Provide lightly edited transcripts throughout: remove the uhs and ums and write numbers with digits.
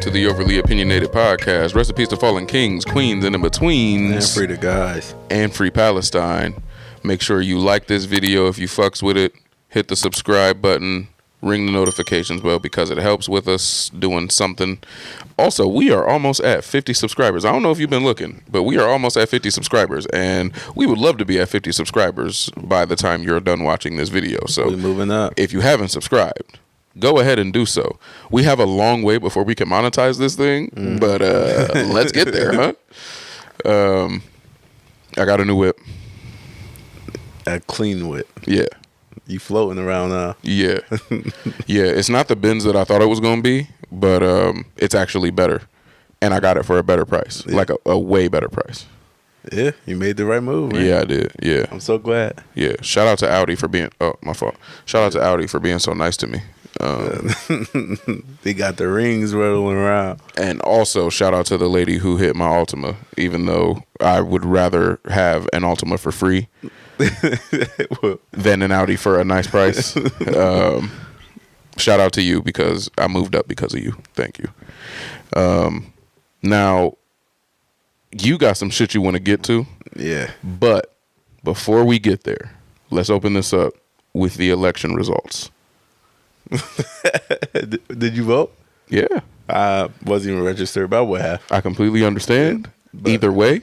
to the Overly Opinionated Podcast. Recipes to fallen kings, queens, and in-betweens. And free the guys. And free Palestine. Make sure you like this video if you fucks with it. Hit the subscribe button. Ring the notifications bell because it helps with us doing something. Also, we are almost at 50 subscribers. I don't know if you've been looking, but we are almost at 50 subscribers. And we would love to be at 50 subscribers by the time you're done watching this video. So we're moving up. If you haven't subscribed, go ahead and do so. We have a long way before we can monetize this thing, but let's get there, huh? I got a new whip. A clean whip. Yeah. You floating around now. Yeah. Yeah, it's not the Benz that I thought it was going to be, but it's actually better. And I got it for a better price, like a way better price. Yeah, you made the right move, man. Yeah, I did. Yeah. I'm so glad. Yeah. Shout out to Audi for being, my fault. Shout out to Audi for being so nice to me. They got the rings rolling around. And also shout out to the lady who hit my Altima, even though I would rather have an Altima for free than an Audi for a nice price. Shout out to you because I moved up because of you. Thank you. Now, you got some shit you want to get to. Yeah. But before we get there, let's open this up with the election results. Did you vote? Yeah. I wasn't even registered, but I would have. I completely understand. Either way,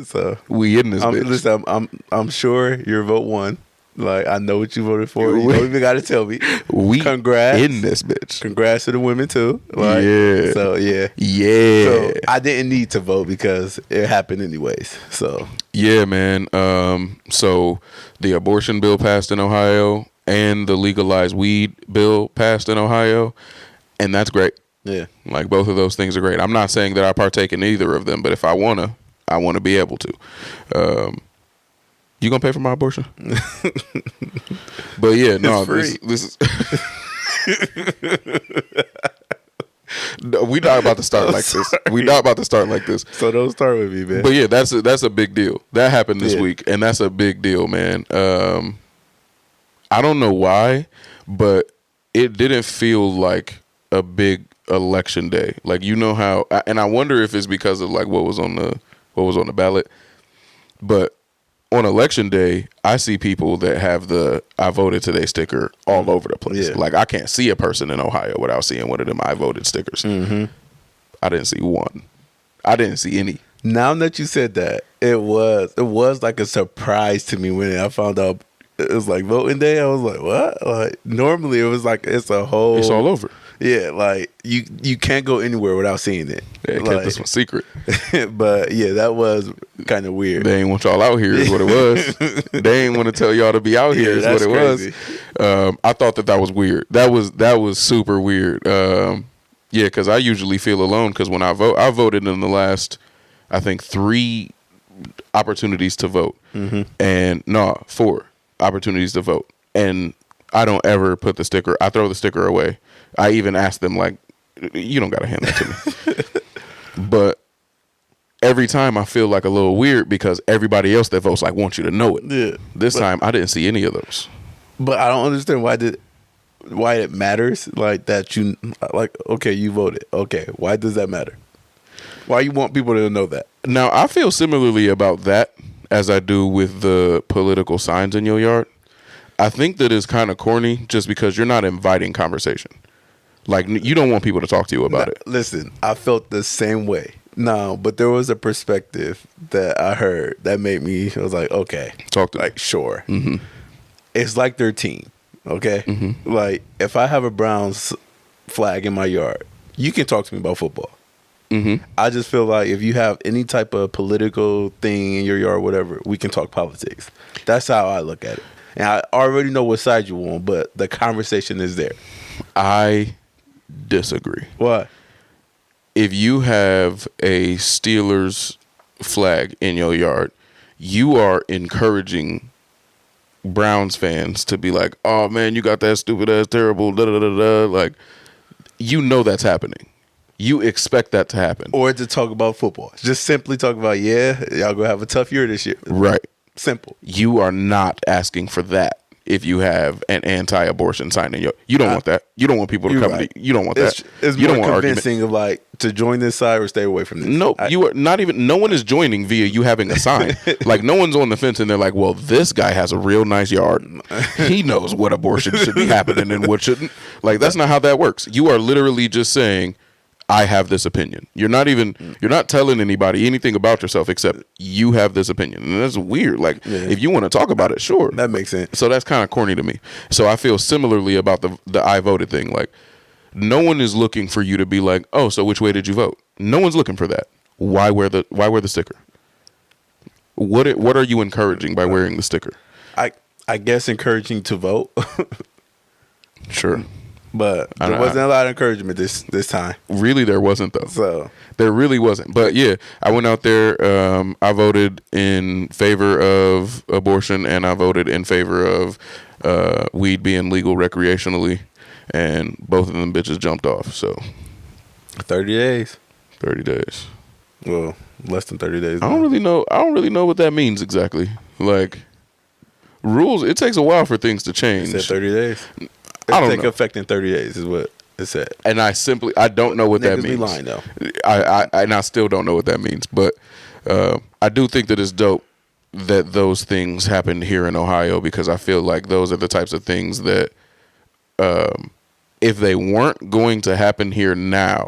so we in this bitch. Listen, I'm sure your vote won. Like, I know what you voted for. You don't even got to tell me. Congrats. In this bitch. Congrats to the women, too. Like, yeah. So, yeah. Yeah. So, I didn't need to vote because it happened anyways. So. Yeah, man. So, the abortion bill passed in Ohio and the legalized weed bill passed in Ohio. And that's great. Yeah. Like, both of those things are great. I'm not saying that I partake in either of them, but if I want to be able to. You gonna pay for my abortion? But yeah, no, this is. No, we not about to start like this. We not about to start like this. So don't start with me, man. But yeah, that's a big deal. That happened this week, and that's a big deal, man. I don't know why, but it didn't feel like a big election day. Like, you know how, and I wonder if it's because of like what was on the ballot, but. On election day, I see people that have the "I voted today" sticker all over the place. Yeah. Like, I can't see a person in Ohio without seeing one of them "I voted" stickers. Mm-hmm. I didn't see one. I didn't see any. Now that you said that, it was like a surprise to me when I found out it was like voting day. I was like, what? Like, normally it was like it's all over. Yeah, like you can't go anywhere without seeing it. They kept this one secret. But yeah, that was kind of weird. They ain't want y'all out here is what it was. They ain't want to tell y'all to be out here is what it crazy. Was. I thought that was weird. That was super weird. Yeah, because I usually feel alone because when I voted in the last, I think 3 opportunities to vote. Mm-hmm. And 4 opportunities to vote. And I don't ever put the sticker. I throw the sticker away. I even asked them, like, you don't got to hand that to me. But every time I feel like a little weird because everybody else that votes, like, want you to know it. Yeah. This time, I didn't see any of those. But I don't understand why it matters. Like, that you, like, okay, you voted. Okay, why does that matter? Why you want people to know that? Now, I feel similarly about that as I do with the political signs in your yard. I think that is kind of corny just because you're not inviting conversation. Like, you don't want people to talk to you about it. Listen, I felt the same way. No, but there was a perspective that I heard that made me, I was like, okay. Talk to me. Like, sure. Mm-hmm. It's like their team, okay? Mm-hmm. Like, if I have a Browns flag in my yard, you can talk to me about football. Mm-hmm. I just feel like if you have any type of political thing in your yard, whatever, we can talk politics. That's how I look at it. And I already know what side you want, but the conversation is there. I disagree. Why? If you have a Steelers flag in your yard, you are encouraging Browns fans to be like, oh, man, you got that stupid ass terrible da-da-da-da. Like, you know that's happening. You expect that to happen. Or to talk about football. Just simply talk about, yeah, y'all going to have a tough year this year. Right. Simple. You are not asking for that. if you have an anti-abortion sign in you don't want that. You don't want people to come to you. Don't want that. It's you more don't want convincing of like to join this side or stay away from this. No, you are not even. No one is joining via you having a sign. Like no one's on the fence and they're like, well, this guy has a real nice yard. He knows what abortion should be happening and what shouldn't. Like that's not how that works. You are literally just saying, I have this opinion. You're not telling anybody anything about yourself except you have this opinion. And that's weird. Like if you want to talk about it, sure. That makes sense. So that's kind of corny to me. So I feel similarly about the I voted thing. Like no one is looking for you to be like, oh, so which way did you vote? No one's looking for that. Why wear the sticker? What are you encouraging by wearing the sticker? I guess encouraging to vote. Sure. But there wasn't a lot of encouragement this time. Really, there wasn't though. So there really wasn't. But yeah, I went out there. I voted in favor of abortion, and I voted in favor of weed being legal recreationally, and both of them bitches jumped off. So 30 days. 30 days. Well, less than 30 days. I don't really know what that means exactly. Like rules, it takes a while for things to change. It said 30 days. I don't take know. effect in 30 days is what it said. And I don't know what that means. Be lying though. I still don't know what that means. But I do think that it's dope that those things happened here in Ohio, because I feel like those are the types of things that if they weren't going to happen here now,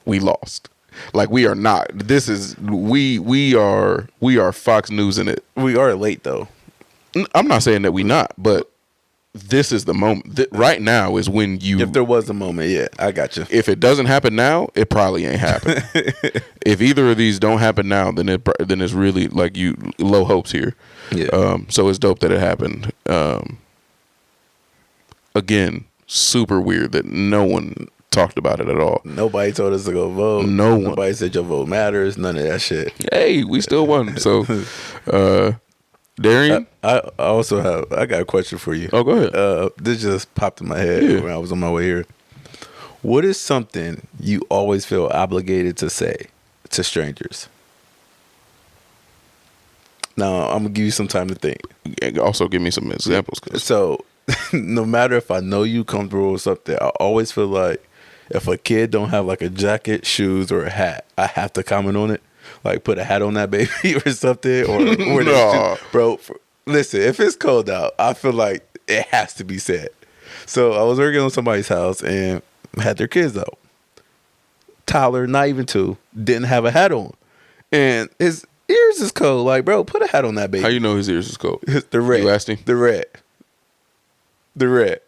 we lost. Like we are not. This is we are Fox News in it. We are late though. I'm not saying that we not, but this is the moment. Right now is when you. If there was a moment, yeah, I got you. If it doesn't happen now, it probably ain't happening. If either of these don't happen now, then it's really like you low hopes here. Yeah. So it's dope that it happened. Again, super weird that no one talked about it at all. Nobody told us to go vote. Nobody said your vote matters. None of that shit. Hey, we still won. So, Darian, I got a question for you. Oh, go ahead. This just popped in my head when I was on my way here. What is something you always feel obligated to say to strangers? Now, I'm gonna give you some time to think. Also, give me some examples. So, no matter if I know you comfortable with something, I always feel like if a kid don't have like a jacket, shoes, or a hat, I have to comment on it. Like put a hat on that baby or something, or no. Bro. Listen, if it's cold out, I feel like it has to be said. So I was working on somebody's house and had their kids out. Tyler, not even 2, didn't have a hat on, and his ears is cold. Like, bro, put a hat on that baby. How you know his ears is cold? The red. You asked him? The red.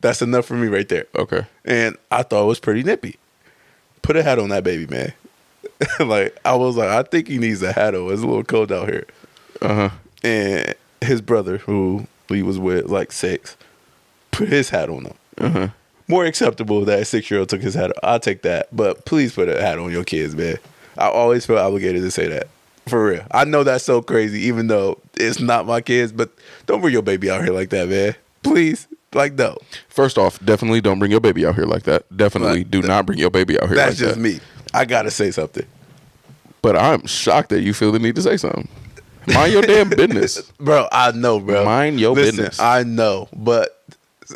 That's enough for me right there. Okay. And I thought it was pretty nippy. Put a hat on that baby, man. Like, I was like, I think he needs a hat on. It's a little cold out here. Uh-huh. And his brother, who he was with, like 6, put his hat on him. Uh-huh. More acceptable that a 6-year-old took his hat off. I'll take that. But please put a hat on your kids, man. I always feel obligated to say that. For real. I know that's so crazy, even though it's not my kids, but don't bring your baby out here like that, man. Please. Like, no. First off, definitely don't bring your baby out here like that. Definitely do not bring your baby out here like that. That's just me. I got to say something. But I'm shocked that you feel the need to say something. Mind your damn business. Bro, I know, bro. Mind your business. I know, but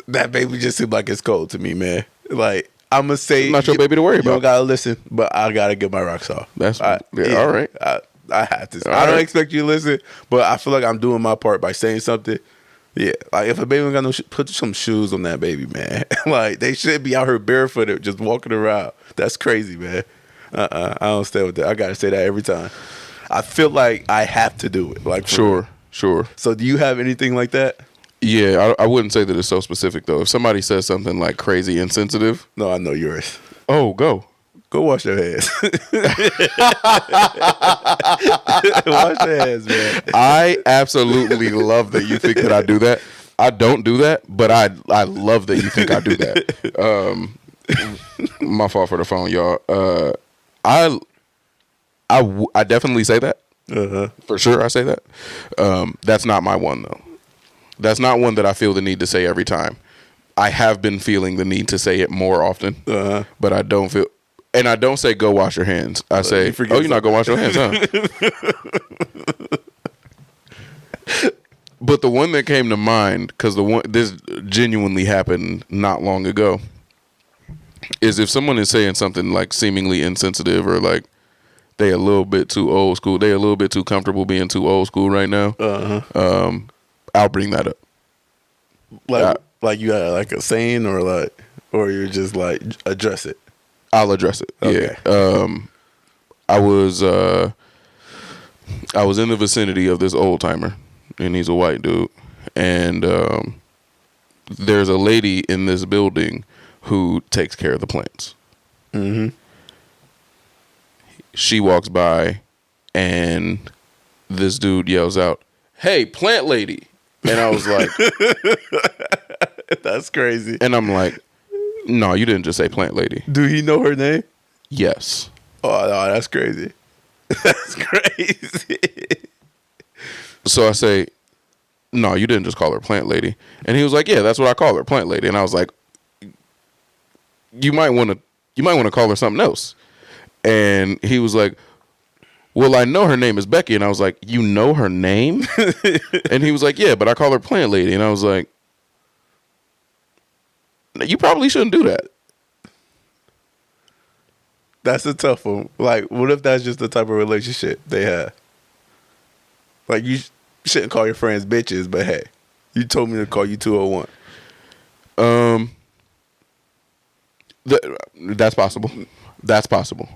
that baby just seemed like it's cold to me, man. Like, I'm going to say. It's not your baby to worry about. You don't got to listen, but I got to get my rocks off. That's all right. I have to. I don't expect you to listen, but I feel like I'm doing my part by saying something. Yeah, like if a baby ain't got no put some shoes on that baby, man. Like they should be out here barefooted, just walking around. That's crazy, man. I don't stay with that. I gotta say that every time. I feel like I have to do it. Like sure. So do you have anything like that? Yeah, I wouldn't say that it's so specific though. If somebody says something like crazy insensitive, no, I know yours. Oh, go wash your hands. Wash your hands, man. I absolutely love that you think that I do that. I don't do that, but I love that you think I do that. My fault for the phone, y'all. I definitely say that. For sure, I say that. That's not my one though. That's not one that I feel the need to say every time. I have been feeling the need to say it more often, but I don't feel. And I don't say go wash your hands. I say, you're not going to wash your hands, huh? But the one that came to mind, because this genuinely happened not long ago, is if someone is saying something like seemingly insensitive or like they a little bit too old school, they a little bit too comfortable being too old school right now. I'll bring that up. Like you got like a saying or you're just like address it. I'll address it. Okay. Yeah. I was in the vicinity of this old timer, and he's a white dude, and there's a lady in this building who takes care of the plants. Mm-hmm. She walks by, and this dude yells out, "Hey, plant lady!" And I was like, "That's crazy." And I'm like, "No, you didn't just say plant lady." Do he know her name? Yes. Oh no, that's crazy. That's crazy. So I say, "No, you didn't just call her plant lady." And he was like, "Yeah, that's what I call her, plant lady." And I was like, You might want to call her something else." And he was like, "Well, I know her name is Becky." And I was like, "You know her name?" And he was like, "Yeah, but I call her plant lady." And I was like, "You probably shouldn't do that." That's a tough one. Like, what if that's just the type of relationship they have? Like, you shouldn't call your friends bitches, but hey, you told me to call you 201. That's possible. That's possible.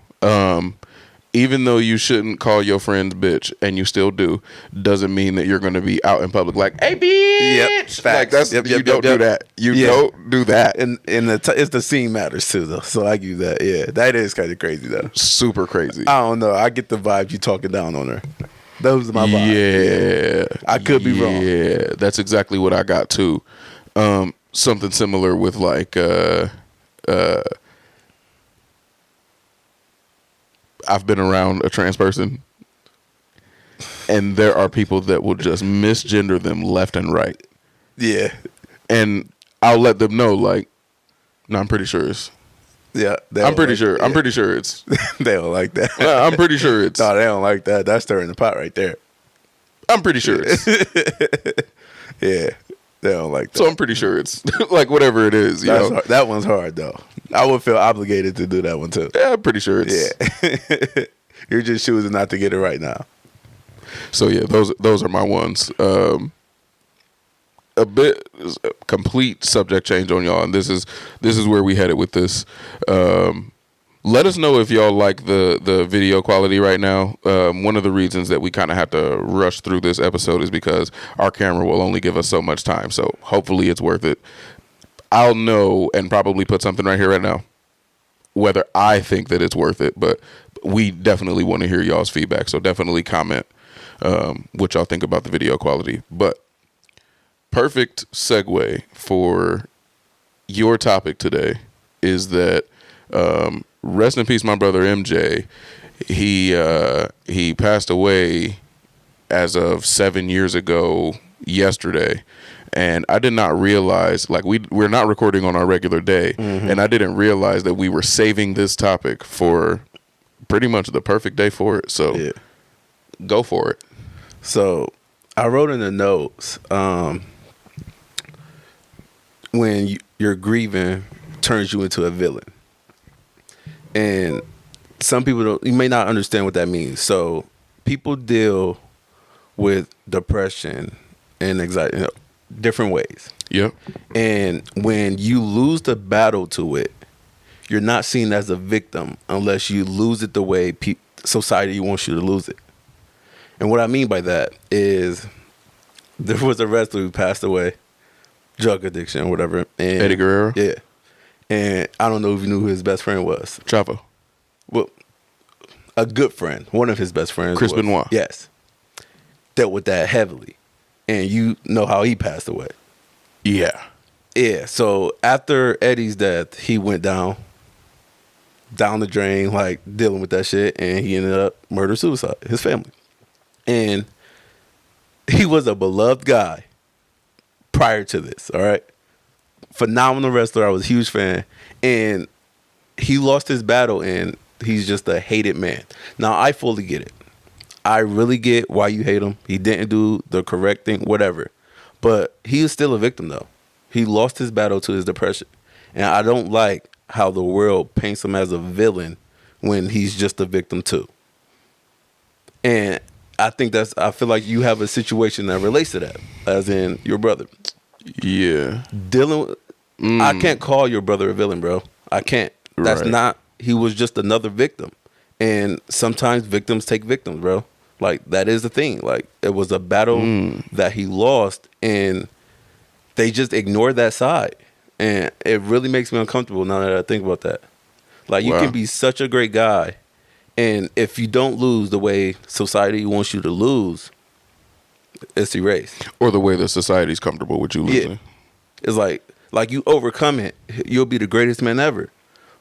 Even though you shouldn't call your friends bitch, and you still do, doesn't mean that you're going to be out in public like, "Hey, bitch!" Yep, like that's you don't do that. You don't do that. And it's the scene matters too, though. So I give you that. Yeah, that is kind of crazy though. Super crazy. I don't know. I get the vibe you talking down on her. Those are my vibe. Yeah, I could be wrong. Yeah, that's exactly what I got too. Something similar with like. I've been around a trans person, and there are people that will just misgender them left and right. Yeah. And I'll let them know, like, no, I'm pretty sure it's. Yeah. I'm pretty sure. Yeah. I'm pretty sure it's. They don't like that. I'm pretty sure it's. No, they don't like that. That's stirring the pot right there. I'm pretty sure it's. Yeah. They don't like that. So I'm pretty sure it's like whatever it is. You know? That one's hard though. I would feel obligated to do that one too. Yeah, I'm pretty sure it's. Yeah. You're just choosing not to get it right now. So yeah, those are my ones. A bit complete subject change on y'all, and this is where we headed with this. Let us know if y'all like the video quality right now. One of the reasons that we kind of have to rush through this episode is because our camera will only give us so much time. So hopefully it's worth it. I'll know and probably put something right here right now whether I think that it's worth it, but we definitely want to hear y'all's feedback. So definitely comment what y'all think about the video quality. But perfect segue for your topic today is that rest in peace, my brother MJ. He passed away as of 7 years ago yesterday, and I did not realize, like, we're not recording on our regular day, and I didn't realize that we were saving this topic for pretty much the perfect day for it. So yeah. Go for it. So I wrote in the notes, when you're grieving turns you into a villain. And some people you may not understand what that means. So people deal with depression and anxiety, different ways. Yep. And when you lose the battle to it, you're not seen as a victim unless you lose it the way society wants you to lose it. And what I mean by that is there was a wrestler who passed away, drug addiction or whatever. And Eddie Guerrero? Yeah. And I don't know if you knew who his best friend was. Chavo. Well, a good friend. One of his best friends. Chris Benoit. Yes. Dealt with that heavily. And you know how he passed away. Yeah. Yeah. So after Eddie's death, he went down the drain, like dealing with that shit. And he ended up murder-suicide, his family. And he was a beloved guy prior to this, all right? Phenomenal wrestler. I was a huge fan. And he lost his battle, and he's just a hated man. Now, I fully get it. I really get why you hate him. He didn't do the correct thing, whatever. But he is still a victim, though. He lost his battle to his depression. And I don't like how the world paints him as a villain when he's just a victim, too. And I feel like you have a situation that relates to that, as in your brother. Yeah. Dealing with, I can't call your brother a villain, bro. I can't. That's not, he was just another victim. And sometimes victims take victims, bro. Like, that is the thing. Like, it was a battle that he lost, and they just ignored that side. And it really makes me uncomfortable now that I think about that. Like, you can be such a great guy, and if you don't lose the way society wants you to lose, it's erased. Or the way the society's comfortable with you losing. Yeah. It's like you overcome it, you'll be the greatest man ever.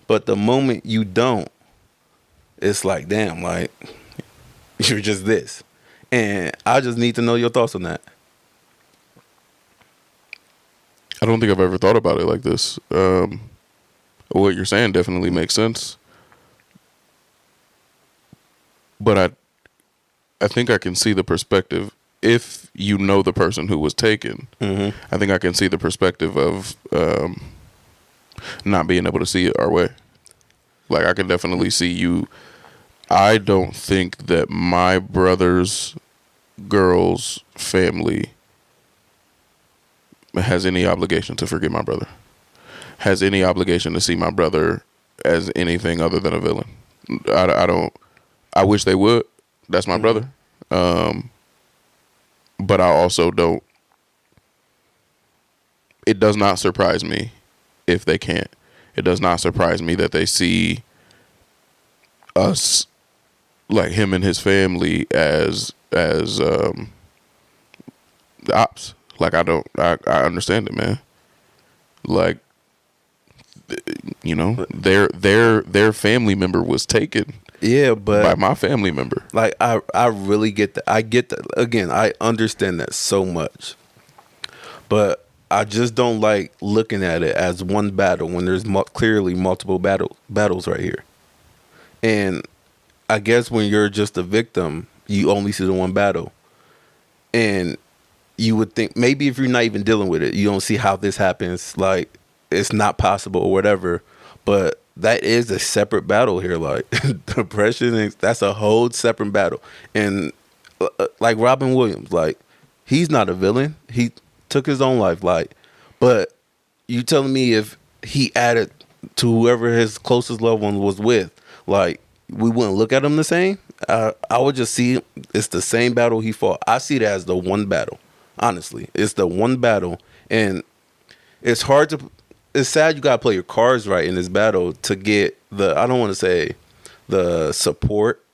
But the moment you don't, it's like, damn, like, you're just this. And I just need to know your thoughts on that. I don't think I've ever thought about it like this. What you're saying definitely makes sense. But I think I can see the perspective. If you know the person who was taken, I think I can see the perspective of not being able to see it our way. Like, I can definitely see you. I don't think that my brother's girl's family has any obligation to forgive my brother. Has any obligation to see my brother as anything other than a villain. I don't. I wish they would. That's my brother. But I also don't. It does not surprise me if they can't. It does not surprise me that they see us, like him and his family, as the ops. Like, I understand it, man. Like, you know, their family member was taken. Yeah, but by my family member. Like, I really get that. I get that. Again, I understand that so much. But I just don't like looking at it as one battle when there's clearly multiple battles right here. And I guess when you're just a victim, you only see the one battle. And you would think maybe if you're not even dealing with it, you don't see how this happens. Like, it's not possible or whatever. But that is a separate battle here. Like, depression, that's a whole separate battle. And like Robin Williams, like, he's not a villain. He took his own life. Like, but you telling me if he added to whoever his closest loved one was with, like, we wouldn't look at him the same? I would just see it's the same battle he fought. I see it as the one battle. Honestly, it's the one battle, and it's hard to. It's sad you gotta play your cards right in this battle to get the. I don't want to say the support,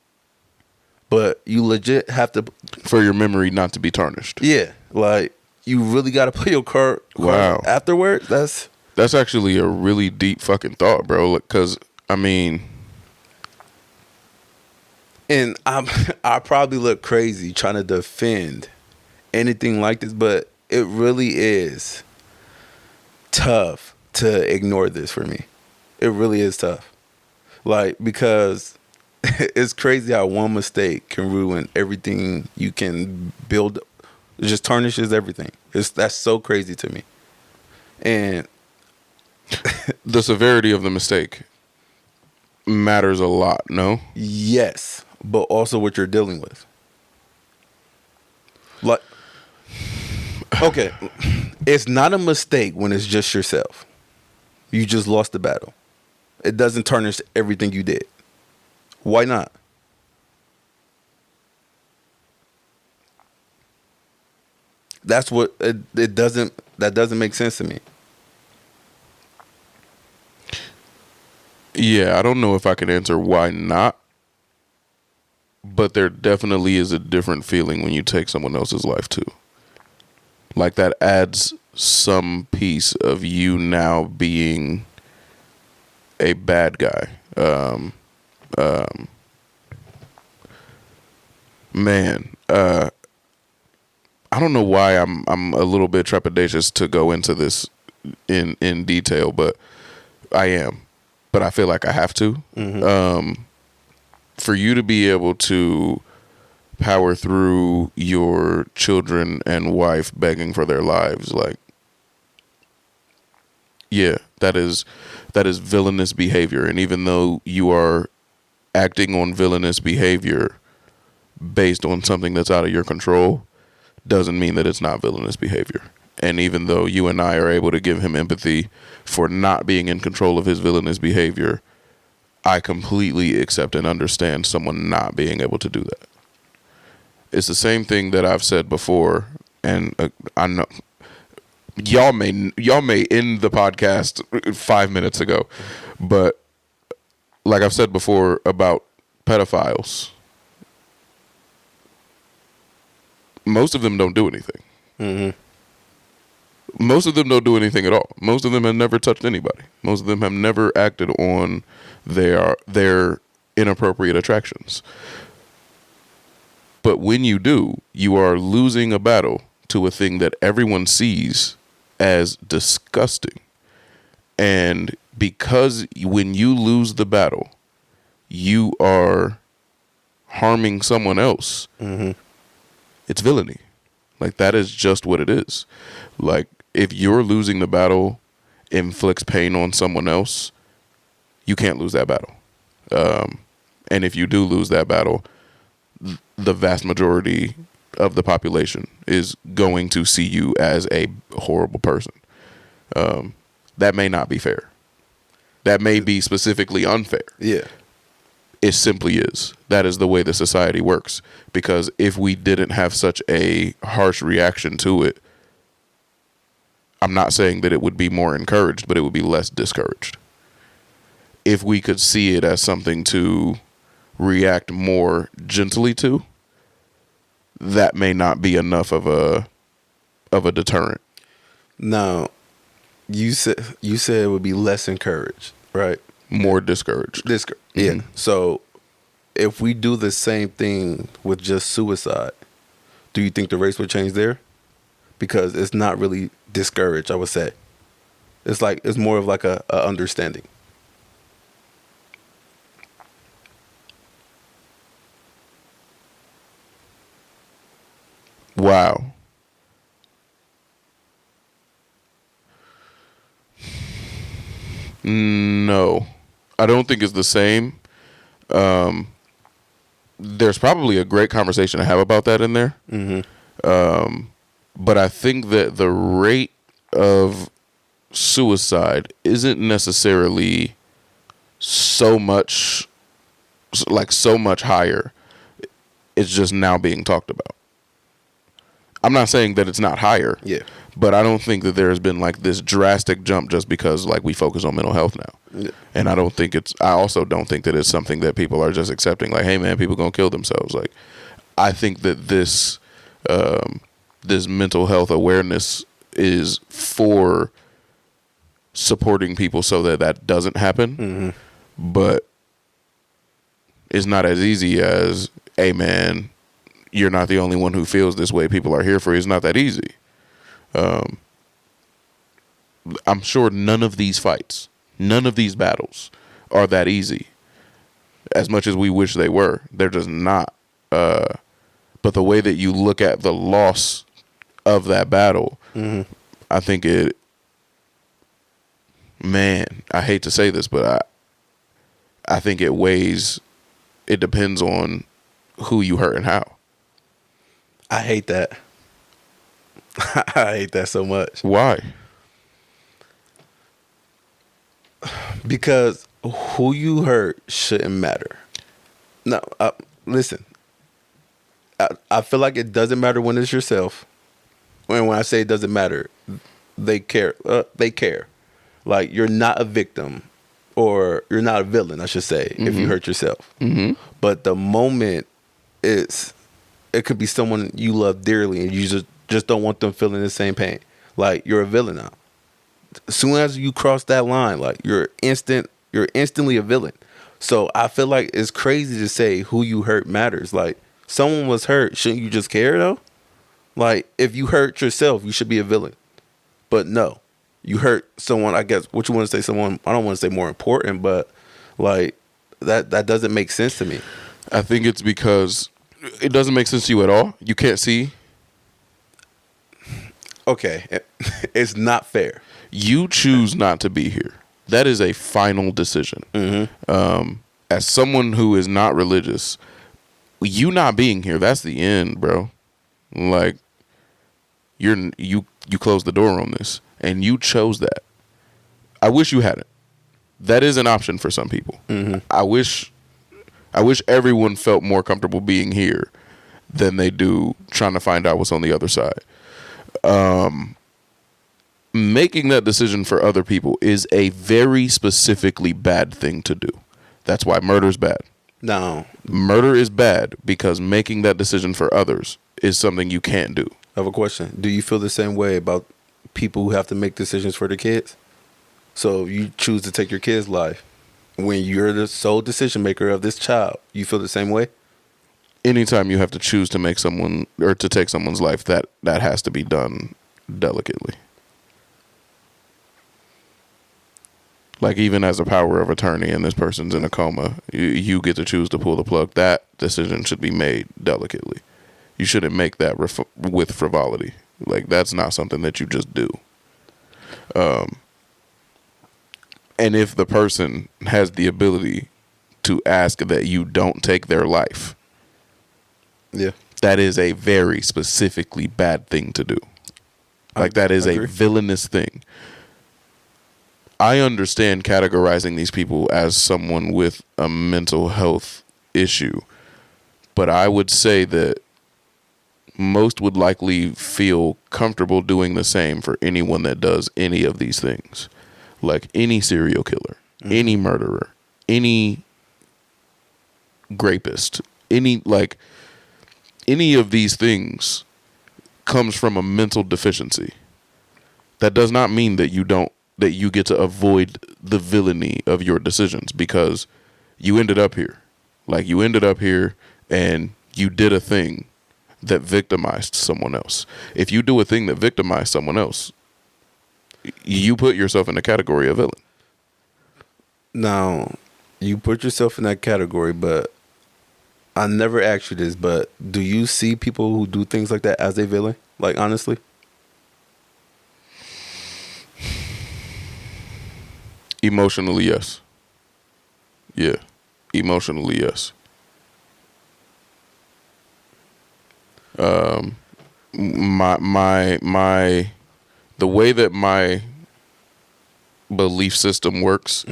but you legit have to, for your memory not to be tarnished. Yeah, like, you really gotta play your card. Wow. Afterwards, that's actually a really deep fucking thought, bro. Because I mean. And I probably look crazy trying to defend anything like this, but it really is tough to ignore this for me. It really is tough. Like, because it's crazy how one mistake can ruin everything you can build. It just tarnishes everything. That's so crazy to me. And the severity of the mistake matters a lot, no? Yes. But also what you're dealing with. Like, okay, it's not a mistake when it's just yourself. You just lost the battle. It doesn't tarnish everything you did. Why not? That's what it doesn't. That doesn't make sense to me. Yeah, I don't know if I can answer why not. But there definitely is a different feeling when you take someone else's life too. Like, that adds some piece of you now being a bad guy. Man, I don't know why I'm a little bit trepidatious to go into this in detail, but I am. But I feel like I have to. For you to be able to power through your children and wife begging for their lives. Like, yeah, that is villainous behavior. And even though you are acting on villainous behavior based on something that's out of your control, doesn't mean that it's not villainous behavior. And even though you and I are able to give him empathy for not being in control of his villainous behavior, I completely accept and understand someone not being able to do that. It's the same thing that I've said before, and I know y'all may end the podcast 5 minutes ago, but like I've said before about pedophiles, most of them don't do anything. Mm-hmm. Most of them don't do anything at all. Most of them have never touched anybody. Most of them have never acted on their inappropriate attractions. But when you do, you are losing a battle to a thing that everyone sees as disgusting. And because when you lose the battle, you are harming someone else. Mm-hmm. It's villainy. Like, that is just what it is. Like, if you're losing the battle inflicts pain on someone else, you can't lose that battle. And if you do lose that battle, the vast majority of the population is going to see you as a horrible person. That may not be fair. That may be specifically unfair. Yeah. It simply is. That is the way the society works. Because if we didn't have such a harsh reaction to it, I'm not saying that it would be more encouraged, but it would be less discouraged. If we could see it as something to react more gently to, that may not be enough of a deterrent. Now, you said it would be less encouraged, right? More discouraged. Yeah. Mm-hmm. So if we do the same thing with just suicide, do you think the race would change there? Because it's not really discouraged, I would say. It's more of like a understanding. Wow. No, I don't think it's the same. There's probably a great conversation to have about that in there. Mm-hmm. But I think that the rate of suicide isn't necessarily so much higher. It's just now being talked about. I'm not saying that it's not higher. Yeah. But I don't think that there has been like this drastic jump just because like we focus on mental health now. Yeah. And I also don't think that it's something that people are just accepting like, hey man, people gonna kill themselves. Like, I think that this mental health awareness is for supporting people so that doesn't happen. Mm-hmm. But it's not as easy as, hey man, you're not the only one who feels this way. People are here for you. It's not that easy. I'm sure none of these fights, none of these battles are that easy. As much as we wish they were, they're just not. But the way that you look at the loss of that battle, mm-hmm. I think I hate to say this, but I think it weighs, it depends on who you hurt and how. I hate that. I hate that so much. Why? Because who you hurt shouldn't matter. No, listen. I feel like it doesn't matter when it's yourself. When I say it doesn't matter, they care. They care. Like, you're not a victim, or you're not a villain, I should say, mm-hmm. if you hurt yourself. Mm-hmm. But the moment it could be someone you love dearly, and you just don't want them feeling the same pain. Like, you're a villain now. As soon as you cross that line, like, you're instantly a villain. So I feel like it's crazy to say who you hurt matters. Like, someone was hurt, shouldn't you just care though? Like, if you hurt yourself, you should be a villain. But no, you hurt someone, I guess, what you want to say, someone, I don't want to say more important, but like, that doesn't make sense to me. I think it's because It doesn't make sense to you at all? You can't see? Okay. It's not fair. You choose not to be here. That is a final decision. As someone who is not religious, you not being here, that's the end, bro. Like, you closed the door on this, and you chose that. I wish you hadn't. That is an option for some people. I wish everyone felt more comfortable being here than they do trying to find out what's on the other side. Making that decision for other people is a very specifically bad thing to do. That's why murder is bad. No. Murder is bad because making that decision for others is something you can't do. I have a question. Do you feel the same way about people who have to make decisions for their kids? So you choose to take your kid's life. When you're the sole decision maker of this child, you feel the same way? Anytime you have to choose to make someone or to take someone's life, that has to be done delicately. Like, even as a power of attorney and this person's in a coma, you get to choose to pull the plug. That decision should be made delicately. You shouldn't make that with frivolity. Like, that's not something that you just do. And if the person has the ability to ask that you don't take their life, that is a very specifically bad thing to do. Like, that is a villainous thing. I understand categorizing these people as someone with a mental health issue, but I would say that most would likely feel comfortable doing the same for anyone that does any of these things. Like any serial killer, any murderer, any rapist, any of these things comes from a mental deficiency. That does not mean that you get to avoid the villainy of your decisions because you ended up here. Like, you ended up here and you did a thing that victimized someone else. If you do a thing that victimized someone else, you put yourself in the category of villain. Now, you put yourself in that category, but I never asked you this, but do you see people who do things like that as a villain? Like, honestly? Emotionally, yes. Yeah. Emotionally, yes. The way that my belief system works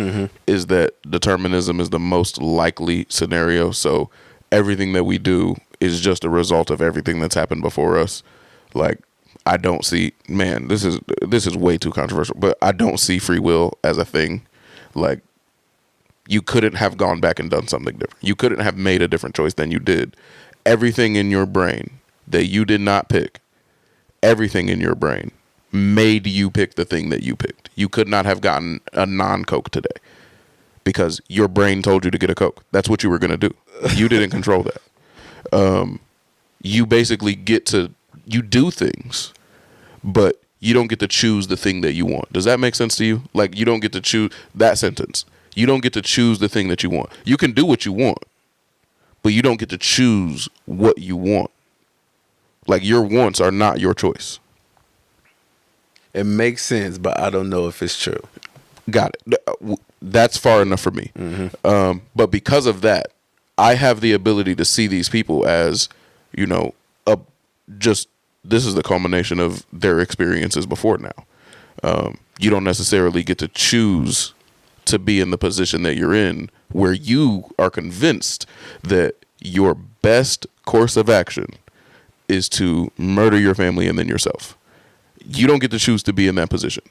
is that determinism is the most likely scenario. So everything that we do is just a result of everything that's happened before us. Like, I don't see, man, this is way too controversial, but I don't see free will as a thing. Like, you couldn't have gone back and done something different. You couldn't have made a different choice than you did. Everything in your brain that you did not pick, everything in your brain made you pick the thing that you picked. You could not have gotten a non-Coke today because your brain told you to get a Coke. That's what you were going to do. You didn't control that. You basically you do things, but you don't get to choose the thing that you want. Does that make sense to you? Like, you don't get to choose that sentence. You don't get to choose the thing that you want. You can do what you want, but you don't get to choose what you want. Like, your wants are not your choice. It makes sense, but I don't know if it's true. Got it. That's far enough for me. But because of that, I have the ability to see these people as, this is the culmination of their experiences before now. You don't necessarily get to choose to be in the position that you're in where you are convinced that your best course of action is to murder your family and then yourself. You don't get to choose to be in that position.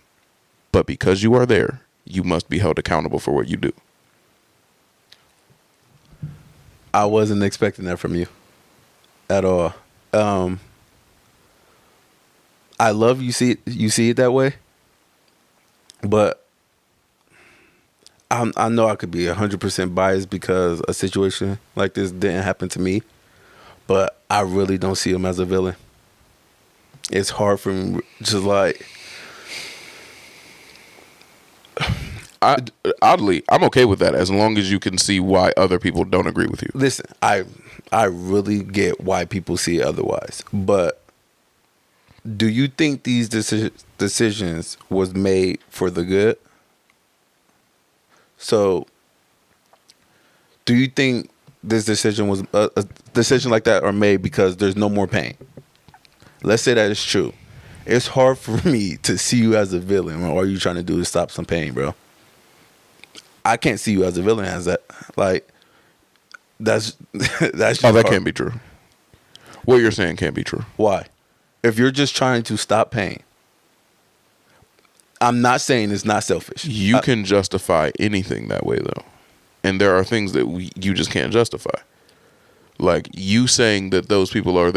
But because you are there, you must be held accountable for what you do. I wasn't expecting that from you at all. I love you see it that way, but I know I could be 100% biased because a situation like this didn't happen to me, but I really don't see him as a villain. It's hard for me, just like, Oddly, I'm okay with that as long as you can see why other people don't agree with you. Listen, I really get why people see it otherwise, but do you think these decisions was made for the good? So, do you think this decision was a decision like that are made because there's no more pain? Let's say that it's true. It's hard for me to see you as a villain when all you're trying to do is stop some pain, bro. I can't see you as a villain as that. Like, that's just that hard. can't be true. What you're saying can't be true. Why? If you're just trying to stop pain, I'm not saying it's not selfish. You can justify anything that way, though. And there are things that you just can't justify. Like, you saying that those people over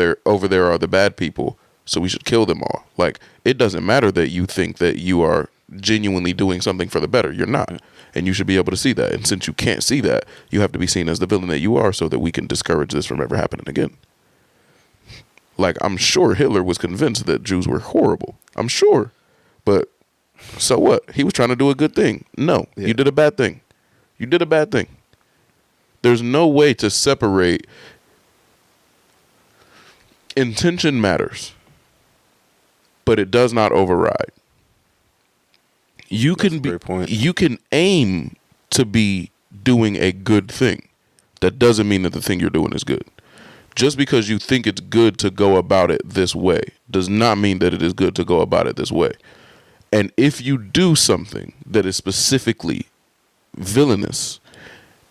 there are the bad people, so we should kill them all. Like, it doesn't matter that you think that you are genuinely doing something for the better. You're not. And you should be able to see that. And since you can't see that, you have to be seen as the villain that you are so that we can discourage this from ever happening again. Like, I'm sure Hitler was convinced that Jews were horrible. I'm sure. But so what? He was trying to do a good thing. No, You did a bad thing. You did a bad thing. There's no way to separate. Intention matters, but it does not override. You can aim to be doing a good thing. That doesn't mean that the thing you're doing is good. Just because you think it's good to go about it this way does not mean that it is good to go about it this way. And if you do something that is specifically villainous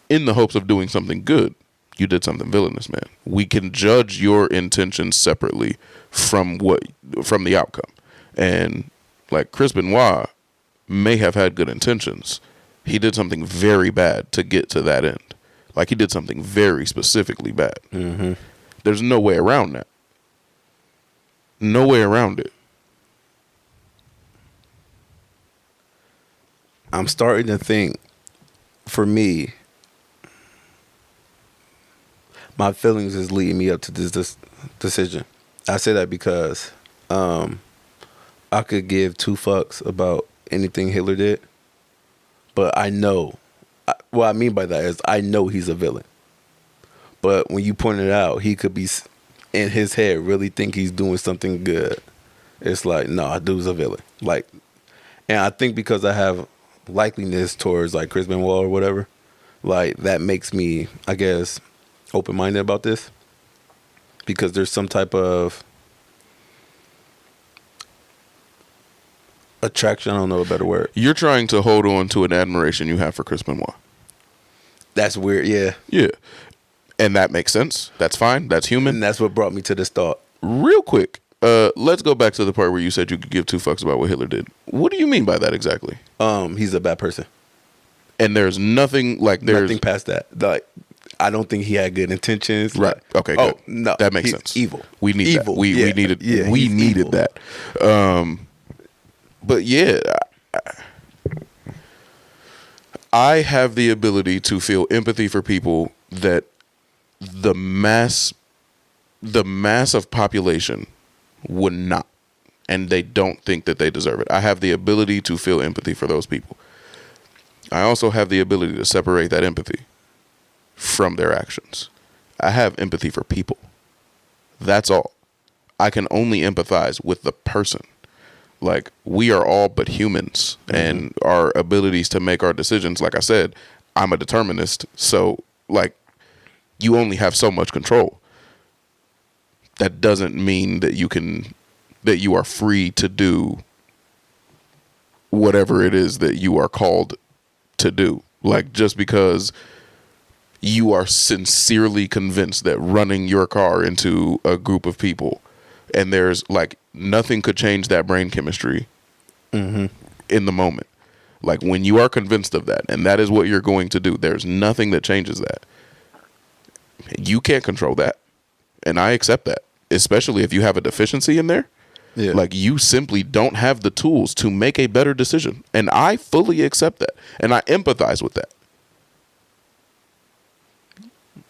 in the hopes of doing something good, you did something villainous, man. We can judge your intentions separately from the outcome. And like Chris Benoit may have had good intentions. He did something very bad to get to that end. Like, he did something very specifically bad. Mm-hmm. There's no way around that. No way around it. I'm starting to think, for me, my feelings is leading me up to this decision. I say that because I could give two fucks about anything Hitler did, but I know, what I mean by that is I know he's a villain. But when you pointed out, he could be in his head really think he's doing something good. It's like, no, dude's a villain. Like, and I think because I have likeliness towards like Chris Benoit or whatever, like that makes me, I guess, open-minded about this, because there's some type of attraction. I don't know a better word. You're trying to hold on to an admiration you have for Chris Benoit. That's weird. Yeah. Yeah. And that makes sense. That's fine. That's human. And that's what brought me to this thought. Real quick, let's go back to the part where you said you could give two fucks about what Hitler did. What do you mean by that exactly? He's a bad person. And there's nothing nothing past that. Like, I don't think he had good intentions. Right. Like, Okay. Oh, good. no. That makes he's sense. Evil. We need evil. that. We needed. Yeah, we needed evil. that. But yeah, I have the ability to feel empathy for people that the mass of population would not, and they don't think that they deserve it. I have the ability to feel empathy for those people. I also have the ability to separate that empathy from their actions. I have empathy for people. That's all. I can only empathize with the person. Like, we are all but humans, and our abilities to make our decisions, like I said, I'm a determinist, so like, you only have so much control. That doesn't mean that you are free to do whatever it is that you are called to do. Like, just because you are sincerely convinced that running your car into a group of people, and there's like nothing could change that brain chemistry in the moment. Like, when you are convinced of that, and that is what you're going to do, there's nothing that changes that. You can't control that. And I accept that, especially if you have a deficiency in there. Yeah. Like, you simply don't have the tools to make a better decision. And I fully accept that. And I empathize with that.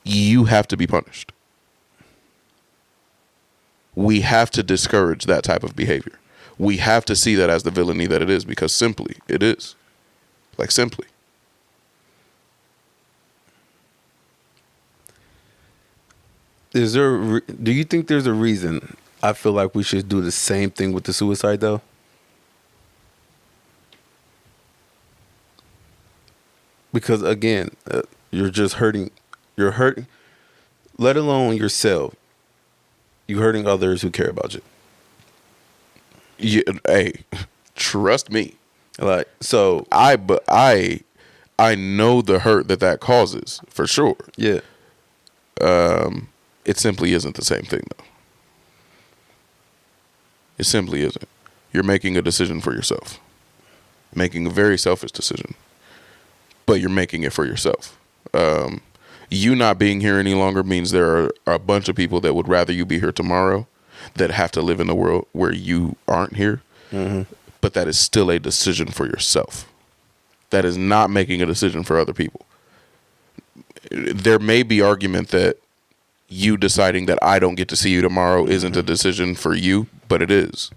You have to be punished. We have to discourage that type of behavior. We have to see that as the villainy that it is, because simply it is. Like, simply. Do you think there's a reason I feel like we should do the same thing with the suicide, though? Because, again, you're just hurting. You're hurting, let alone yourself. You're hurting others who care about you. Yeah, hey, trust me. Like, so I know the hurt that causes, for sure. Yeah. It simply isn't the same thing, though. It simply isn't. You're making a decision for yourself. Making a very selfish decision. But you're making it for yourself. You not being here any longer means there are a bunch of people that would rather you be here tomorrow that have to live in a world where you aren't here. Mm-hmm. But that is still a decision for yourself. That is not making a decision for other people. There may be argument that you deciding that I don't get to see you tomorrow isn't a decision for you, but it is.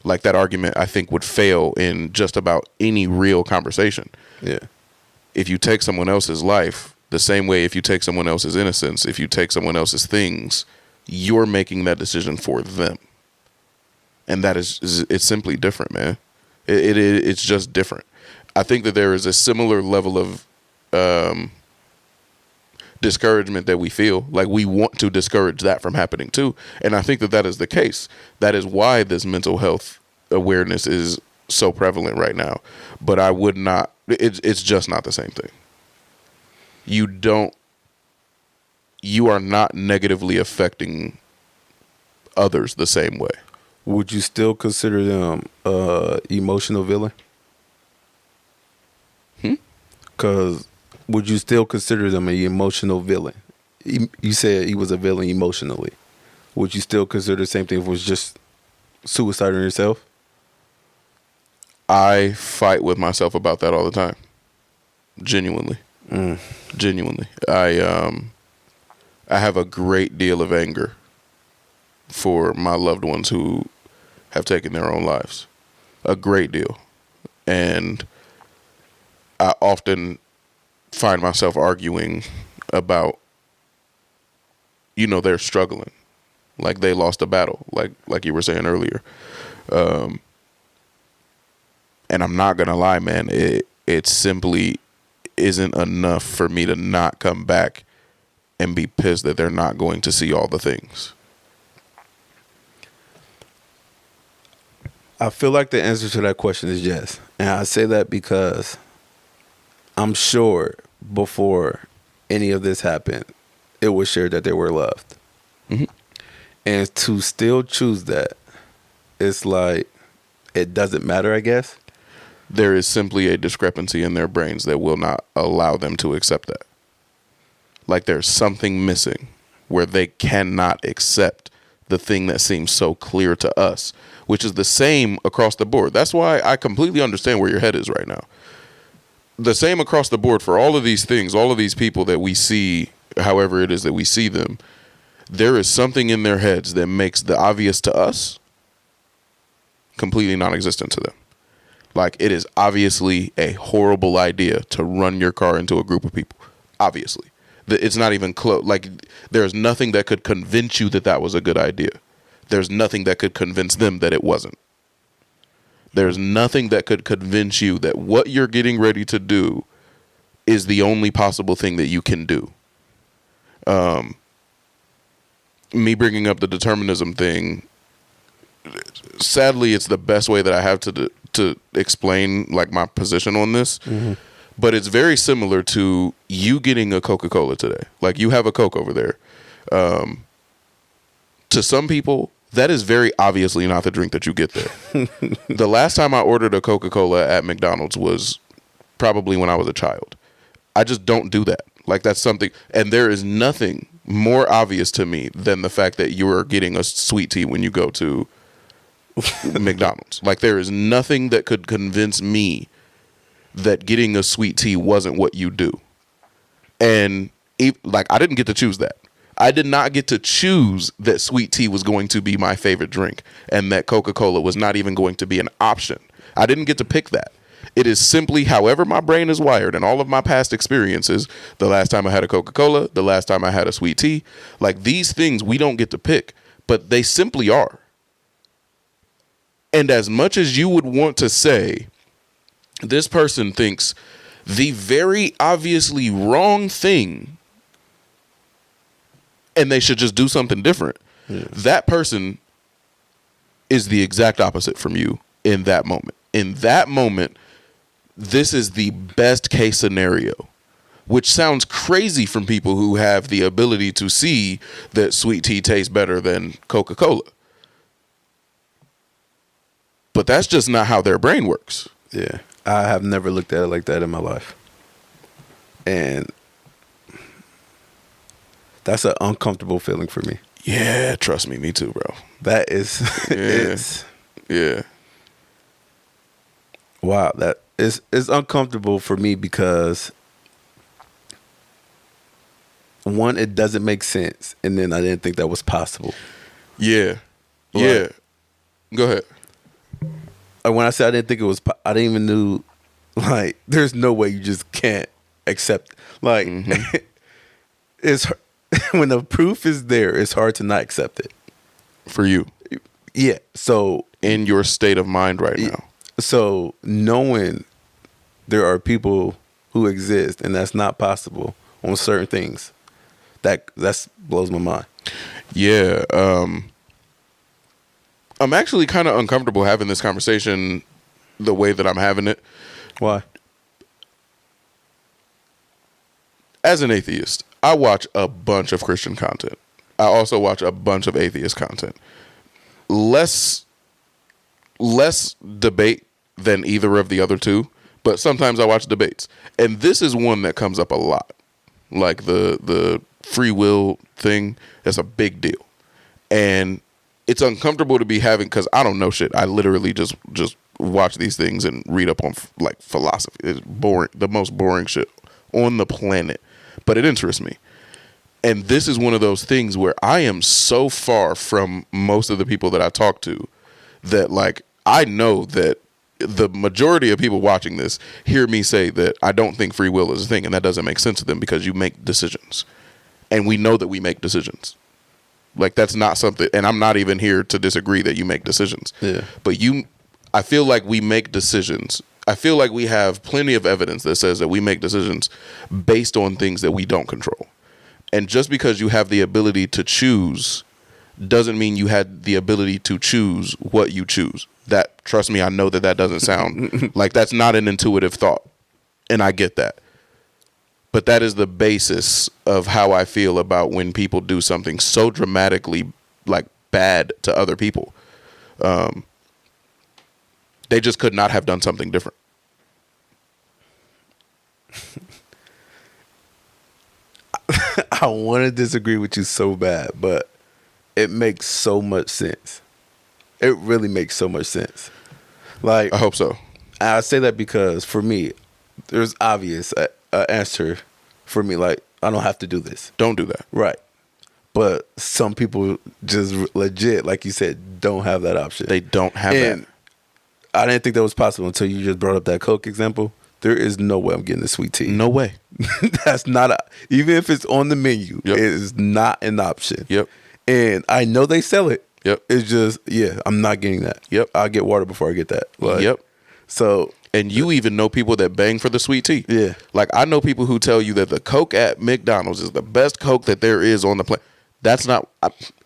Like, that argument, I think, would fail in just about any real conversation. Yeah. If you take someone else's life, the same way if you take someone else's innocence, if you take someone else's things, you're making that decision for them. And that it's simply different, man. It's just different. I think that there is a similar level of discouragement that we feel. Like, we want to discourage that from happening too. And I think that is the case. That is why this mental health awareness is so prevalent right now. But I would not, it's just not the same thing. You are not negatively affecting others the same way. Would you still consider them emotional villain? Because would you still consider them an emotional villain? You said he was a villain emotionally. Would you still consider the same thing if it was just suicide on yourself? I fight with myself about that all the time. Genuinely. Genuinely. I have a great deal of anger for my loved ones who have taken their own lives. A great deal. And I often find myself arguing about, they're struggling. Like, they lost a battle, like you were saying earlier. And I'm not going to lie, man, it simply isn't enough for me to not come back and be pissed that they're not going to see all the things. I feel like the answer to that question is yes. And I say that because I'm sure before any of this happened, it was shared that they were loved. Mm-hmm. And to still choose that, it's like, it doesn't matter, I guess. There is simply a discrepancy in their brains that will not allow them to accept that. Like, there's something missing where they cannot accept the thing that seems so clear to us, which is the same across the board. That's why I completely understand where your head is right now. The same across the board for all of these things, all of these people that we see, however it is that we see them, there is something in their heads that makes the obvious to us completely non-existent to them. Like, it is obviously a horrible idea to run your car into a group of people. Obviously. It's not even close. Like, there's nothing that could convince you that was a good idea. There's nothing that could convince them that it wasn't. There's nothing that could convince you that what you're getting ready to do is the only possible thing that you can do. Me bringing up the determinism thing, sadly, it's the best way that I have to explain, like, my position on this. Mm-hmm. But it's very similar to you getting a Coca-Cola today. Like, you have a Coke over there. To some people, that is very obviously not the drink that you get there. The last time I ordered a Coca-Cola at McDonald's was probably when I was a child. I just don't do that. Like, that's something, and there is nothing more obvious to me than the fact that you are getting a sweet tea when you go to McDonald's. Like, there is nothing that could convince me that getting a sweet tea wasn't what you do. And I didn't get to choose that. I did not get to choose that sweet tea was going to be my favorite drink and that Coca-Cola was not even going to be an option. I didn't get to pick that. It is simply however my brain is wired and all of my past experiences. The last time I had a Coca-Cola, the last time I had a sweet tea, like these things we don't get to pick, but they simply are. And as much as you would want to say, this person thinks the very obviously wrong thing and they should just do something different. Yeah. That person is the exact opposite from you in that moment. In that moment, this is the best case scenario, which sounds crazy from people who have the ability to see that sweet tea tastes better than Coca-Cola. But that's just not how their brain works. Yeah. I have never looked at it like that in my life. And that's an uncomfortable feeling for me. Yeah, trust me. Me too, bro. That is... Yeah. Wow. That is uncomfortable for me because... One, it doesn't make sense. And then I didn't think that was possible. Yeah. Yeah. Go ahead. When I said I didn't think it was... I didn't even knew... Like, there's no way you just can't accept... Like, it's... When the proof is there, it's hard to not accept it. For you. Yeah. So... In your state of mind right now. So, knowing there are people who exist and that's not possible on certain things, that's blows my mind. Yeah. I'm actually kind of uncomfortable having this conversation the way that I'm having it. Why? As an atheist, I watch a bunch of Christian content. I also watch a bunch of atheist content. Less debate than either of the other two, but sometimes I watch debates. And this is one that comes up a lot. Like the free will thing, that's a big deal. And it's uncomfortable to be having, because I don't know shit. I literally just watch these things and read up on like philosophy. It's boring, the most boring shit on the planet. But it interests me. And this is one of those things where I am so far from most of the people that I talk to that, like, I know that the majority of people watching this hear me say that I don't think free will is a thing, and that doesn't make sense to them because you make decisions. And we know that we make decisions. Like, that's not something, and I'm not even here to disagree that you make decisions. Yeah. But I feel like we make decisions. I feel like we have plenty of evidence that says that we make decisions based on things that we don't control. And just because you have the ability to choose doesn't mean you had the ability to choose what you choose. That, trust me, I know that doesn't sound like that's not an intuitive thought. And I get that. But that is the basis of how I feel about when people do something so dramatically, like, bad to other people. They just could not have done something different. I want to disagree with you so bad, but it makes so much sense. It really makes so much sense. Like, I hope so. I say that because for me, there's obvious answer for me. Like, I don't have to do this. Don't do that. Right. But some people just legit, like you said, don't have that option. They don't have that. I didn't think that was possible until you just brought up that Coke example. There is no way I'm getting the sweet tea. No way. That's not even if it's on the menu, It is not an option. Yep. And I know they sell it. Yep. It's just, I'm not getting that. Yep. I'll get water before I get that. Like, yep. So. And you even know people that bang for the sweet tea. Yeah. Like, I know people who tell you that the Coke at McDonald's is the best Coke that there is on the planet. That's not,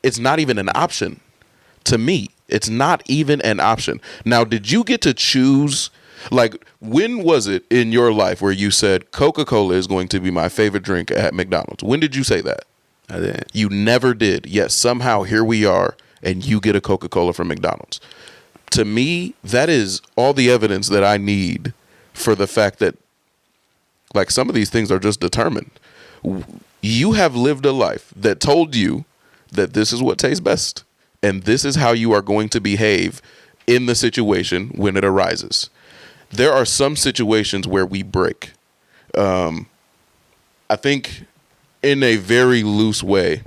it's not even an option to me. It's not even an option. Now, did you get to choose? Like, when was it in your life where you said Coca-Cola is going to be my favorite drink at McDonald's? When did you say that? I didn't. You never did. Yet somehow here we are and you get a Coca-Cola from McDonald's. To me, that is all the evidence that I need for the fact that, like, some of these things are just determined. You have lived a life that told you that this is what tastes best. And this is how you are going to behave in the situation when it arises. There are some situations where we break. I think in a very loose way,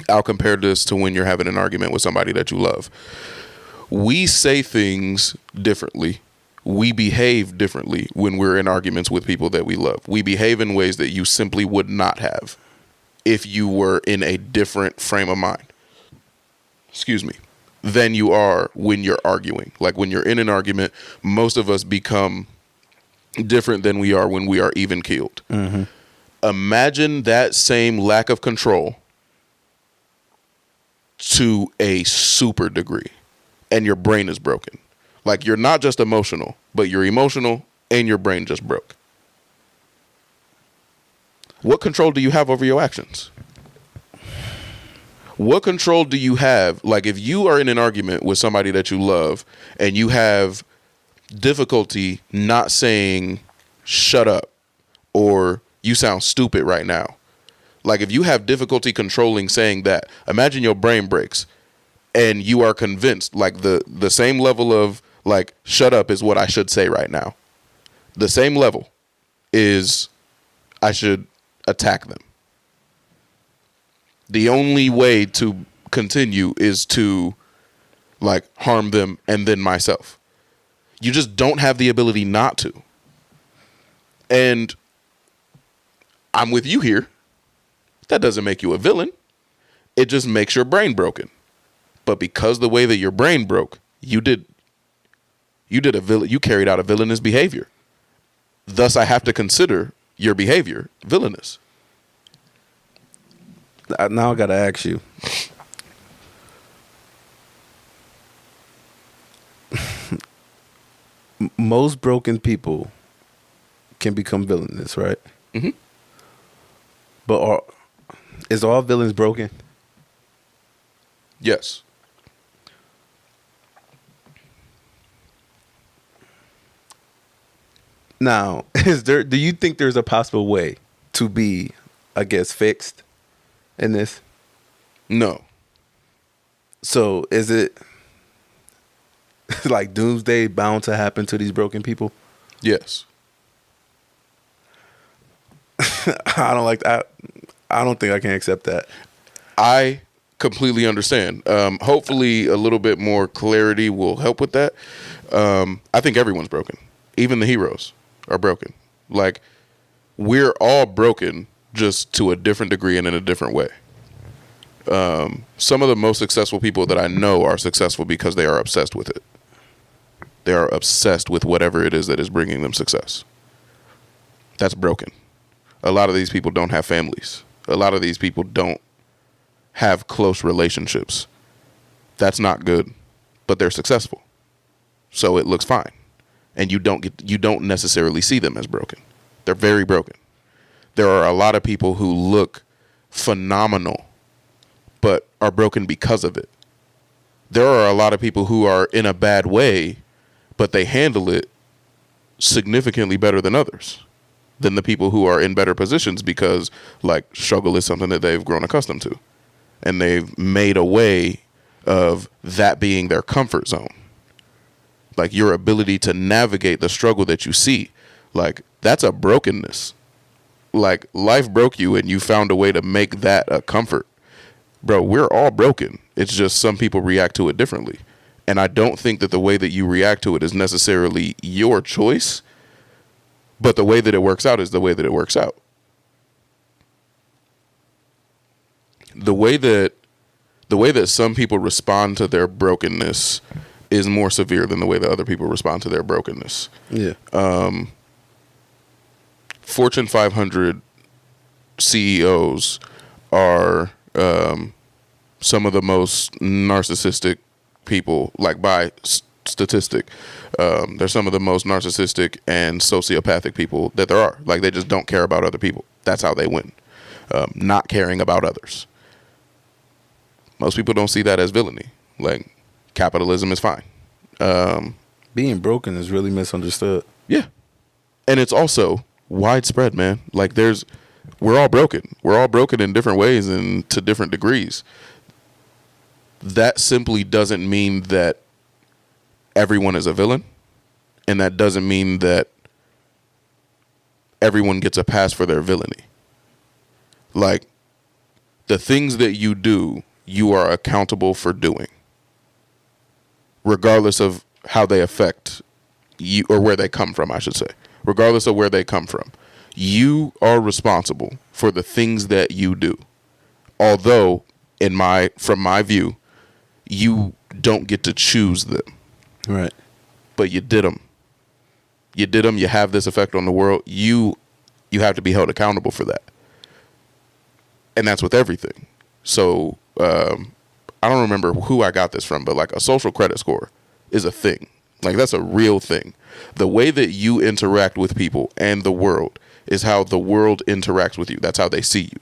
I'll compare this to when you're having an argument with somebody that you love. We say things differently we behave differently when we're in arguments with people that we love. We behave in ways that you simply would not have if you were in a different frame of mind. Excuse me. Than you are when you're arguing. Like when you're in an argument, most of us become different than we are when we are even keeled. Mm-hmm. Imagine that same lack of control to a super degree, and your brain is broken. Like you're not just emotional, but you're emotional and your brain just broke. What control do you have over your actions? What control do you have? Like if you are in an argument with somebody that you love and you have difficulty not saying shut up or you sound stupid right now. Like if you have difficulty controlling saying that, imagine your brain breaks and you are convinced like the same level of like shut up is what I should say right now. The same level is I should attack them. The only way to continue is to like harm them and then myself. You just don't have the ability not to. And I'm with you here. That doesn't make you a villain. It just makes your brain broken. But because the way that your brain broke, you carried out a villainous behavior. Thus, I have to consider your behavior villainous. Now I gotta ask you. Most broken people can become villainous, right? Mm-hmm. But is all villains broken? Yes. Now, do you think there's a possible way to be, I guess, fixed in this? No. So is it like doomsday bound to happen to these broken people? Yes. I don't like that. I don't think I can accept that. I completely understand. Hopefully a little bit more clarity will help with that. I think everyone's broken. Even the heroes are broken. Like we're all broken just to a different degree and in a different way. Some of the most successful people that I know are successful because they are obsessed with it. They are obsessed with whatever it is that is bringing them success. That's broken. A lot of these people don't have families. A lot of these people don't have close relationships. That's not good, but they're successful. So it looks fine. And you don't necessarily see them as broken. They're very broken. There are a lot of people who look phenomenal but are broken because of it. There are a lot of people who are in a bad way, but they handle it significantly better than others, than the people who are in better positions because, like, struggle is something that they've grown accustomed to. And they've made a way of that being their comfort zone. Like, your ability to navigate the struggle that you see, like, that's a brokenness. Like, life broke you and you found a way to make that a comfort. Bro, we're all broken. It's just some people react to it differently. And I don't think that the way that you react to it is necessarily your choice, but the way that it works out is the way that it works out. The way that some people respond to their brokenness is more severe than the way that other people respond to their brokenness. Yeah. Fortune 500 CEOs are some of the most narcissistic people, like by statistic. They're some of the most narcissistic and sociopathic people that there are. Like, they just don't care about other people. That's how they win. Not caring about others. Most people don't see that as villainy. Like, capitalism is fine. Being broken is really misunderstood. Yeah. And it's also widespread, man. Like, we're all broken. We're all broken in different ways and to different degrees. That simply doesn't mean that everyone is a villain. And that doesn't mean that everyone gets a pass for their villainy. Like, the things that you do, you are accountable for doing, regardless of how they affect or where they come from, I should say, regardless of where they come from, you are responsible for the things that you do. Although, from my view, you don't get to choose them. Right. But you did them. You did them. You have this effect on the world. You have to be held accountable for that. And that's with everything. So I don't remember who I got this from, but like a social credit score is a thing. Like that's a real thing. The way that you interact with people and the world is how the world interacts with you. That's how they see you.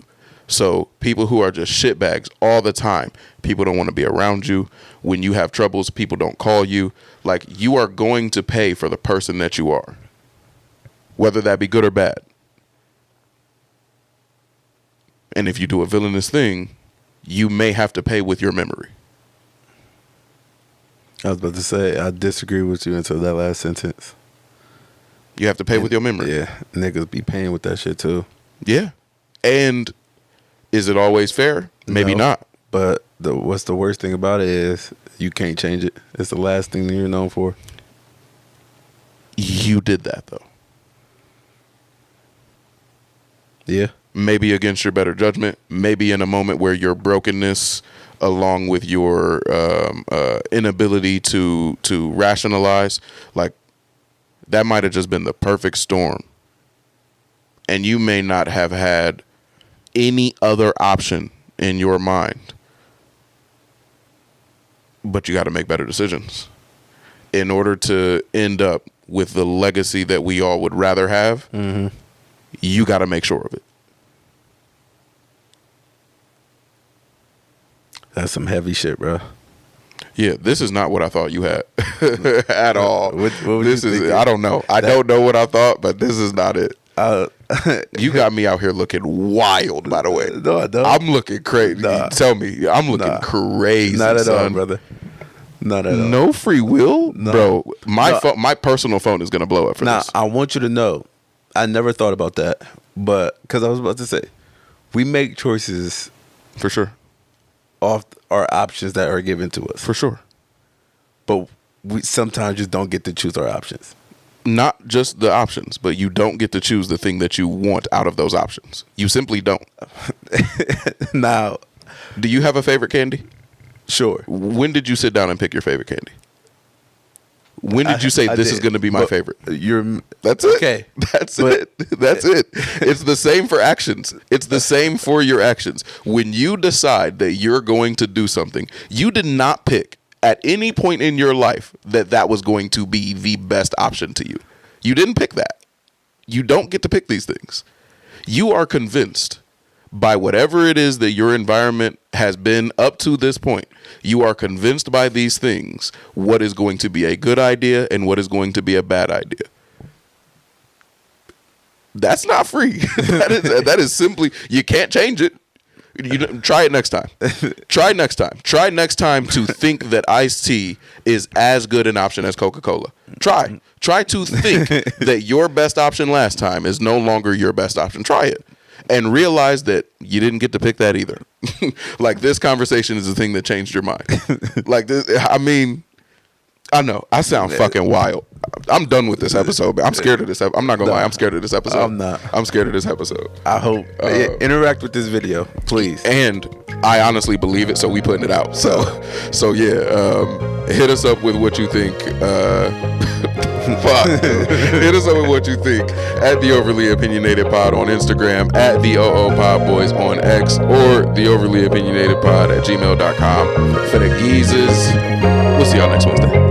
So people who are just shitbags all the time, people don't want to be around you. When you have troubles, people don't call you. Like, you are going to pay for the person that you are, whether that be good or bad. And if you do a villainous thing, you may have to pay with your memory. I was about to say, I disagree with you until that last sentence. You have to pay with your memory. Yeah, niggas be paying with that shit too. Yeah. And is it always fair? Maybe not. But what's the worst thing about it is you can't change it. It's the last thing that you're known for. You did that, though. Yeah. Maybe against your better judgment. Maybe in a moment where your brokenness, along with your inability to rationalize, like, that might have just been the perfect storm. And you may not have had any other option in your mind. But you got to make better decisions in order to end up with the legacy that we all would rather have. Mm-hmm. You got to make sure of it. That's some heavy shit, bro. Yeah, this is not what I thought you had at all. What this is, I don't know. I don't know what I thought, but this is not it. You got me out here looking wild, by the way. No, I don't. I'm looking crazy. Nah. Tell me, I'm looking crazy. Not at son. all, brother. Not at all. No free will, bro. My personal phone is gonna blow up for this. I want you to know, I never thought about that, but because I was about to say, we make choices for sure off our options that are given to us, for sure. But we sometimes just don't get to choose our options. Not just the options, but you don't get to choose the thing that you want out of those options. You simply don't. Now, do you have a favorite candy? Sure. When did you sit down and pick your favorite candy? When did you say this is going to be my favorite? That's it. Okay. That's it. That's it. It's the same for actions. It's the same for your actions. When you decide that you're going to do something, you did not pick at any point in your life that was going to be the best option to you. You didn't pick that. You don't get to pick these things. You are convinced by whatever it is that your environment has been up to this point. You are convinced by these things what is going to be a good idea and what is going to be a bad idea. That's not free. That is simply, you can't change it. Try it next time. Try next time. Try next time to think that iced tea is as good an option as Coca-Cola. Try to think that your best option last time is no longer your best option. Try it. And realize that you didn't get to pick that either. Like, this conversation is the thing that changed your mind. Like, this, I mean, I know I sound fucking wild. I'm done with this episode. I'm scared of this. I'm not gonna lie. I'm scared of this episode. I'm not. I'm scared of this episode. I hope interact with this video, please. And I honestly believe it, so we putting it out. So yeah, hit us up with what you think. Fuck. Hit us up with what you think at the Overly Opinionated Pod on Instagram, at the OO Pod Boys on X, or the Overly Opinionated Pod at gmail.com. For the geezers, we'll see y'all next Wednesday.